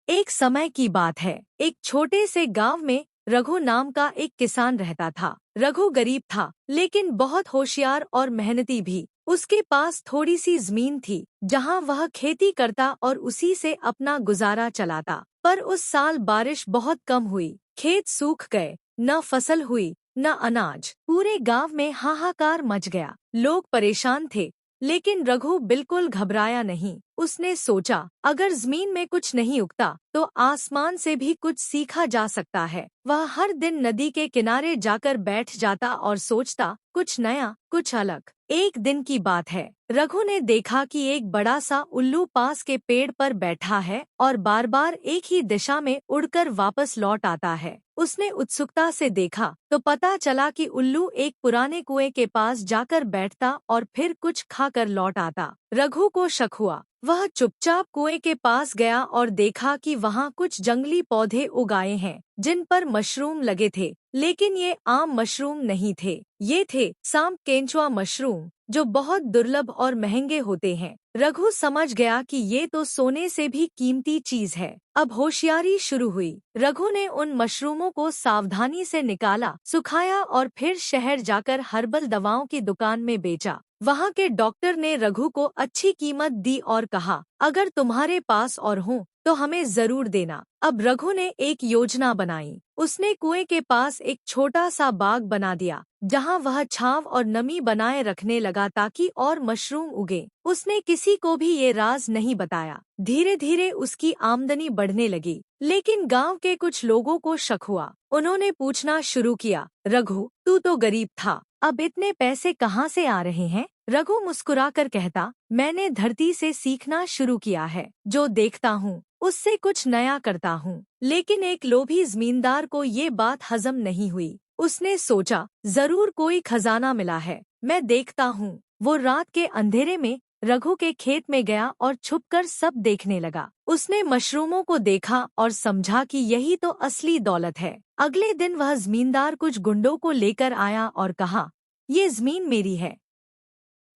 एक समय की बात है। एक छोटे से गांव में रघु नाम का एक किसान रहता था। रघु गरीब था, लेकिन बहुत होशियार और मेहनती भी। उसके पास थोड़ी सी जमीन थी, जहां वह खेती करता और उसी से अपना गुजारा चलाता। पर उस साल बारिश बहुत कम हुई, खेत सूख गए, न फसल हुई न अनाज। पूरे गांव में हाहाकार मच गया। लोग परेशान थे, लेकिन रघु बिल्कुल घबराया नहीं। उसने सोचा, अगर जमीन में कुछ नहीं उगता तो आसमान से भी कुछ सीखा जा सकता है। वह हर दिन नदी के किनारे जाकर बैठ जाता और सोचता, कुछ नया, कुछ अलग। एक दिन की बात है, रघु ने देखा कि एक बड़ा सा उल्लू पास के पेड़ पर बैठा है और बार बार एक ही दिशा में उड़कर वापस लौट आता है। उसने उत्सुकता से देखा तो पता चला कि उल्लू एक पुराने कुएं के पास जाकर बैठता और फिर कुछ खाकर लौट आता। रघु को शक हुआ। वह चुपचाप कुएं के पास गया और देखा कि वहां कुछ जंगली पौधे उगाए हैं, जिन पर मशरूम लगे थे। लेकिन ये आम मशरूम नहीं थे, ये थे सांप केंचुआ मशरूम, जो बहुत दुर्लभ और महंगे होते हैं। रघु समझ गया कि ये तो सोने से भी कीमती चीज है। अब होशियारी शुरू हुई। रघु ने उन मशरूमों को सावधानी से निकाला, सुखाया और फिर शहर जाकर हर्बल दवाओं की दुकान में बेचा। वहाँ के डॉक्टर ने रघु को अच्छी कीमत दी और कहा, अगर तुम्हारे पास और हो तो हमें जरूर देना। अब रघु ने एक योजना बनाई। उसने कुएं के पास एक छोटा सा बाग बना दिया, जहां वह छांव और नमी बनाए रखने लगा ताकि और मशरूम उगे। उसने किसी को भी ये राज नहीं बताया। धीरे धीरे उसकी आमदनी बढ़ने लगी, लेकिन गांव के कुछ लोगों को शक हुआ। उन्होंने पूछना शुरू किया, रघु, तू तो गरीब था, अब इतने पैसे कहाँ से आ रहे हैं? रघु मुस्कुराकर कहता, मैंने धरती से सीखना शुरू किया है। जो देखता हूँ उससे कुछ नया करता हूँ। लेकिन एक लोभी जमींदार को ये बात हजम नहीं हुई। उसने सोचा, जरूर कोई खजाना मिला है, मैं देखता हूँ। वो रात के अंधेरे में रघु के खेत में गया और छुपकर सब देखने लगा। उसने मशरूमों को देखा और समझा कि यही तो असली दौलत है। अगले दिन वह जमींदार कुछ गुंडों को लेकर आया और कहा, ये जमीन मेरी है,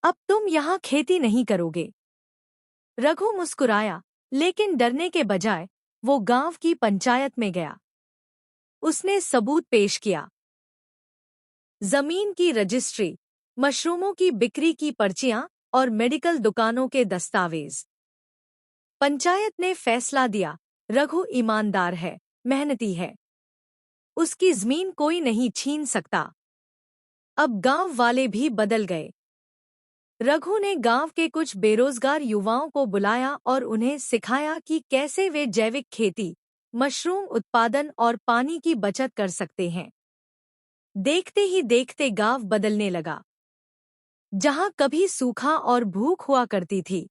अब तुम यहाँ खेती नहीं करोगे। रघु मुस्कुराया, लेकिन डरने के बजाय वो गांव की पंचायत में गया। उसने सबूत पेश किया, जमीन की रजिस्ट्री, मशरूमों की बिक्री की पर्चियां और मेडिकल दुकानों के दस्तावेज। पंचायत ने फैसला दिया, रघु ईमानदार है, मेहनती है, उसकी जमीन कोई नहीं छीन सकता। अब गांव वाले भी बदल गए। रघु ने गांव के कुछ बेरोजगार युवाओं को बुलाया और उन्हें सिखाया कि कैसे वे जैविक खेती, मशरूम उत्पादन और पानी की बचत कर सकते हैं। देखते ही देखते गांव बदलने लगा। जहां कभी सूखा और भूख हुआ करती थी,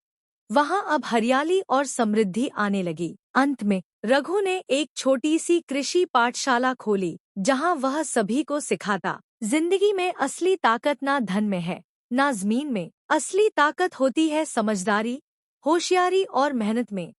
वहां अब हरियाली और समृद्धि आने लगी। अंत में रघु ने एक छोटी सी कृषि पाठशाला खोली, जहां वह सभी को सिखाता, जिंदगी में असली ताकत ना धन में है, ना जमीन में। असली ताकत होती है समझदारी, होशियारी और मेहनत में।